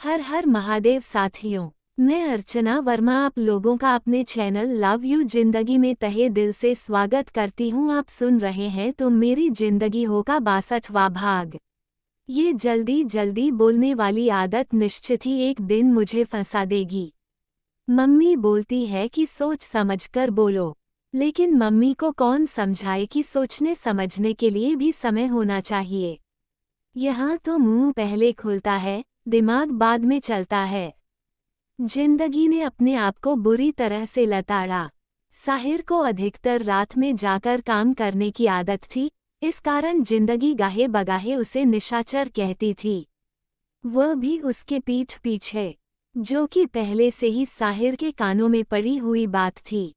हर हर महादेव साथियों, मैं अर्चना वर्मा आप लोगों का अपने चैनल लव यू जिंदगी में तहे दिल से स्वागत करती हूँ। आप सुन रहे हैं तो मेरी जिंदगी होगा 62वां भाग। ये जल्दी जल्दी बोलने वाली आदत निश्चित ही एक दिन मुझे फंसा देगी। मम्मी बोलती है कि सोच समझकर बोलो, लेकिन मम्मी को कौन समझाए कि सोचने समझने के लिए भी समय होना चाहिए। यहाँ तो मुंह पहले खुलता है, दिमाग बाद में चलता है। जिंदगी ने अपने आप को बुरी तरह से लताड़ा। साहिर को अधिकतर रात में जाकर काम करने की आदत थी, इस कारण जिंदगी गाहे बगाहे उसे निशाचर कहती थी। वह भी उसके पीठ पीछे, जो कि पहले से ही साहिर के कानों में पड़ी हुई बात थी।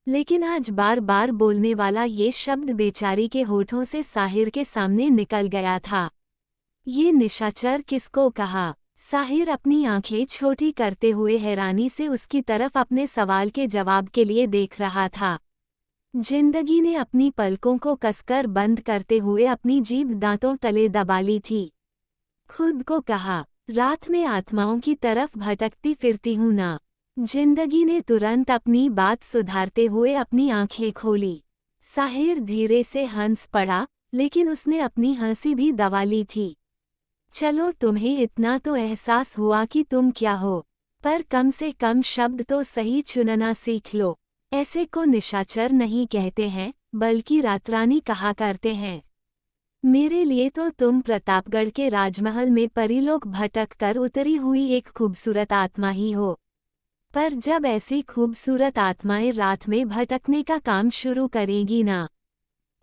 लेकिन आज बार बार बोलने वाला ये शब्द बेचारी के होठों से साहिर के सामने निकल गया था। ये निशाचर किसको कहा? साहिर अपनी आंखें छोटी करते हुए हैरानी से उसकी तरफ अपने सवाल के जवाब के लिए देख रहा था। जिंदगी ने अपनी पलकों को कसकर बंद करते हुए अपनी जीभ दांतों तले दबा ली थी। खुद को कहा, रात में आत्माओं की तरफ भटकती फिरती हूं ना। जिंदगी ने तुरंत अपनी बात सुधारते हुए अपनी आंखें खोली। साहिर धीरे से हंस पड़ा, लेकिन उसने अपनी हंसी भी दबा ली थी। चलो, तुम्हें इतना तो एहसास हुआ कि तुम क्या हो, पर कम से कम शब्द तो सही चुनना सीख लो। ऐसे को निशाचर नहीं कहते हैं, बल्कि रातरानी कहा करते हैं। मेरे लिए तो तुम प्रतापगढ़ के राजमहल में परीलोक भटक कर उतरी हुई एक खूबसूरत आत्मा ही हो। पर जब ऐसी खूबसूरत आत्माएं रात में भटकने का काम शुरू करेगी ना,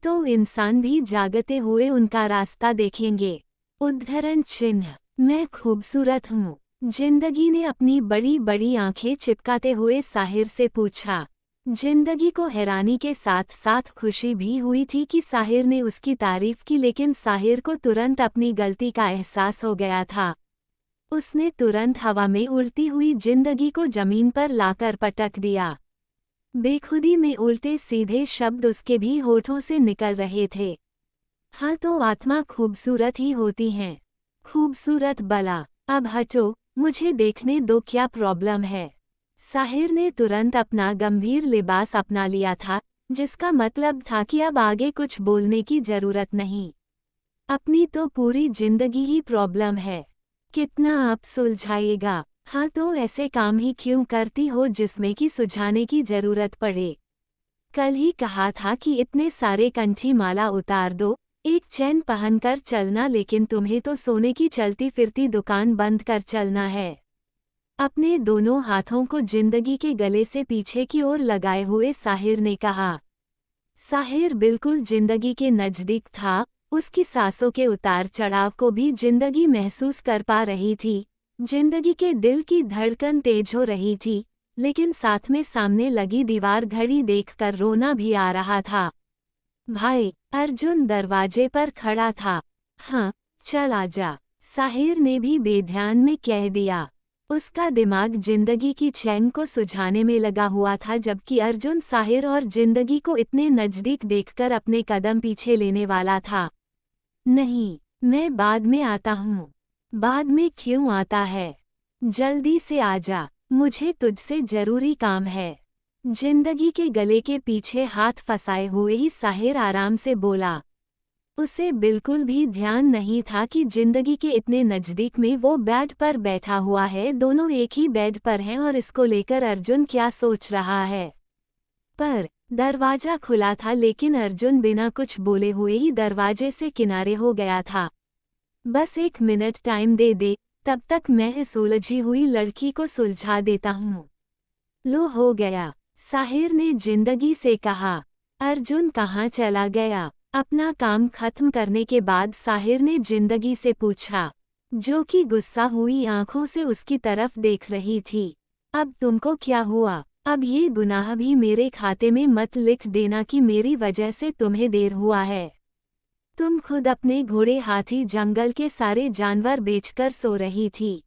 तो इंसान भी जागते हुए उनका रास्ता देखेंगे। उद्धरण चिन्ह, मैं खूबसूरत हूँ। जिंदगी ने अपनी बड़ी बड़ी आंखें चिपकाते हुए साहिर से पूछा। जिंदगी को हैरानी के साथ साथ खुशी भी हुई थी कि साहिर ने उसकी तारीफ की, लेकिन साहिर को तुरंत अपनी गलती का एहसास हो गया था। उसने तुरंत हवा में उड़ती हुई जिंदगी को जमीन पर लाकर पटक दिया। बेखुदी में उल्टे सीधे शब्द उसके भी होठों से निकल रहे थे। हाँ, तो आत्मा खूबसूरत ही होती हैं। खूबसूरत बला, अब हटो, मुझे देखने दो, क्या प्रॉब्लम है? साहिर ने तुरंत अपना गंभीर लिबास अपना लिया था, जिसका मतलब था कि अब आगे कुछ बोलने की जरूरत नहीं। अपनी तो पूरी जिंदगी ही प्रॉब्लम है, कितना आप सुलझाइएगा? हाँ, तो ऐसे काम ही क्यों करती हो जिसमें कि सुलझाने की जरूरत पड़े? कल ही कहा था कि इतने सारे कंठी माला उतार दो, एक चैन पहनकर चलना, लेकिन तुम्हें तो सोने की चलती फिरती दुकान बंद कर चलना है। अपने दोनों हाथों को जिंदगी के गले से पीछे की ओर लगाए हुए साहिर ने कहा। साहिर बिल्कुल जिंदगी के नजदीक था, उसकी सांसों के उतार चढ़ाव को भी जिंदगी महसूस कर पा रही थी। जिंदगी के दिल की धड़कन तेज हो रही थी, लेकिन साथ में सामने लगी दीवार घड़ी देखकर रोना भी आ रहा था। भाई, अर्जुन दरवाजे पर खड़ा था। हाँ, चल आजा, साहिर ने भी बेध्यान में कह दिया। उसका दिमाग जिंदगी की चैन को सुझाने में लगा हुआ था, जबकि अर्जुन साहिर और जिंदगी को इतने नजदीक देखकर अपने कदम पीछे लेने वाला था। नहीं, मैं बाद में आता हूँ। बाद में क्यों आता है? जल्दी से आजा, मुझे तुझसे जरूरी काम है। जिंदगी के गले के पीछे हाथ फंसाए हुए ही साहिर आराम से बोला। उसे बिल्कुल भी ध्यान नहीं था कि जिंदगी के इतने नजदीक में वो बेड पर बैठा हुआ है। दोनों एक ही बेड पर हैं और इसको लेकर अर्जुन क्या सोच रहा है। पर दरवाजा खुला था, लेकिन अर्जुन बिना कुछ बोले हुए ही दरवाजे से किनारे हो गया था। बस 1 मिनट टाइम दे, तब तक मैं इस उलझी हुई लड़की को सुलझा देता हूँ। लो, हो गया, साहिर ने जिंदगी से कहा। अर्जुन कहाँ चला गया? अपना काम खत्म करने के बाद साहिर ने जिंदगी से पूछा, जो कि गुस्सा हुई आंखों से उसकी तरफ देख रही थी। अब तुमको क्या हुआ? अब ये गुनाह भी मेरे खाते में मत लिख देना कि मेरी वजह से तुम्हें देर हुआ है। तुम खुद अपने घोड़े हाथी जंगल के सारे जानवर बेचकर सो रही थी।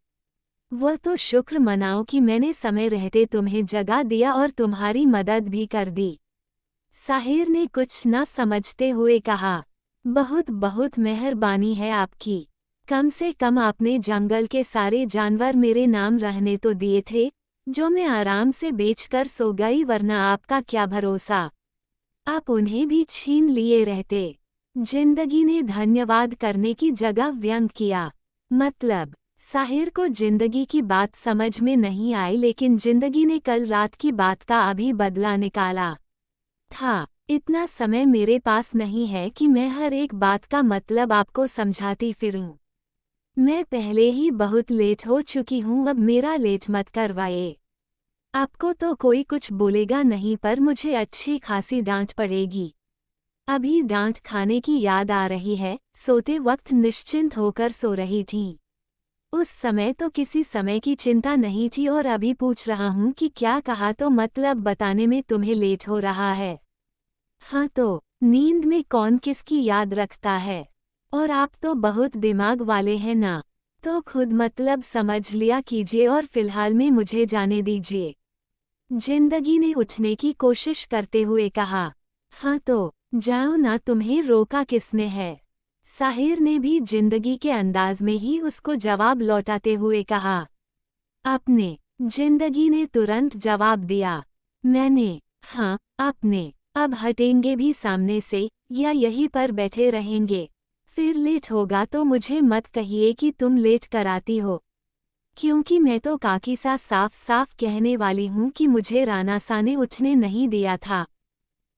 वह तो शुक्र मनाओ कि मैंने समय रहते तुम्हें जगा दिया और तुम्हारी मदद भी कर दी। साहिर ने कुछ न समझते हुए कहा। बहुत बहुत मेहरबानी है आपकी। कम से कम आपने जंगल के सारे जानवर मेरे नाम रहने तो दिए थे, जो मैं आराम से बेचकर सो गई, वरना आपका क्या भरोसा, आप उन्हें भी छीन लिए रहते। जिंदगी ने धन्यवाद करने की जगह व्यंग किया। मतलब, साहिर को जिंदगी की बात समझ में नहीं आई, लेकिन जिंदगी ने कल रात की बात का अभी बदला निकाला था। इतना समय मेरे पास नहीं है कि मैं हर एक बात का मतलब आपको समझाती फिरूं। मैं पहले ही बहुत लेट हो चुकी हूं, अब मेरा लेट मत करवाइए। आपको तो कोई कुछ बोलेगा नहीं, पर मुझे अच्छी खासी डांट पड़ेगी। अभी डांट खाने की याद आ रही है। सोते वक्त निश्चिंत होकर सो रही थीं। उस समय तो किसी समय की चिंता नहीं थी, और अभी पूछ रहा हूँ कि क्या कहा, तो मतलब बताने में तुम्हें लेट हो रहा है। हाँ तो, नींद में कौन किसकी याद रखता है, और आप तो बहुत दिमाग वाले हैं ना, तो खुद मतलब समझ लिया कीजिए, और फिलहाल में मुझे जाने दीजिए। जिंदगी ने उठने की कोशिश करते हुए कहा। हाँ तो, जाओ ना, तुम्हें रोका किसने है। साहिर ने भी जिंदगी के अंदाज में ही उसको जवाब लौटाते हुए कहा। आपने। जिंदगी ने तुरंत जवाब दिया। मैंने। हाँ, आपने। अब हटेंगे भी सामने से, या यहीं पर बैठे रहेंगे? फिर लेट होगा तो मुझे मत कहिए कि तुम लेट कराती हो, क्योंकि मैं तो काकी सा साफ साफ कहने वाली हूँ कि मुझे राना सा ने उठने नहीं दिया था।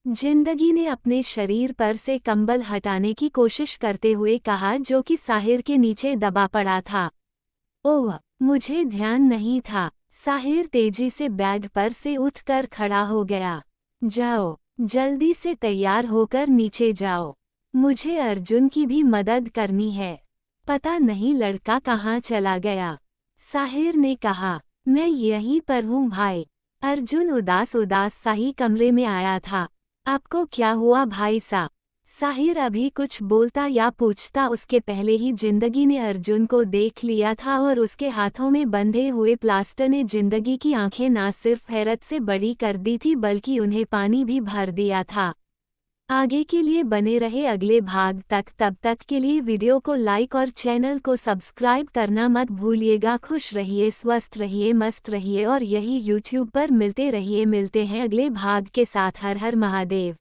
जिंदगी ने अपने शरीर पर से कंबल हटाने की कोशिश करते हुए कहा, जो कि साहिर के नीचे दबा पड़ा था। ओह, मुझे ध्यान नहीं था। साहिर तेजी से बेड पर से उठकर खड़ा हो गया। जाओ, जल्दी से तैयार होकर नीचे जाओ। मुझे अर्जुन की भी मदद करनी है। पता नहीं लड़का कहाँ चला गया। साहिर ने कहा। मैं यहीं पर हूँ भाई। अर्जुन उदास उदास सा ही कमरे में आया था। आपको क्या हुआ भाई सा? साहिर अभी कुछ बोलता या पूछता उसके पहले ही जिंदगी ने अर्जुन को देख लिया था, और उसके हाथों में बंधे हुए प्लास्टर ने जिंदगी की आंखें ना सिर्फ हैरत से बड़ी कर दी थी, बल्कि उन्हें पानी भी भर दिया था। आगे के लिए बने रहे अगले भाग तक। तब तक के लिए वीडियो को लाइक और चैनल को सब्सक्राइब करना मत भूलिएगा। खुश रहिए, स्वस्थ रहिए, मस्त रहिए, और यही यूट्यूब पर मिलते रहिए। मिलते हैं अगले भाग के साथ। हर हर महादेव।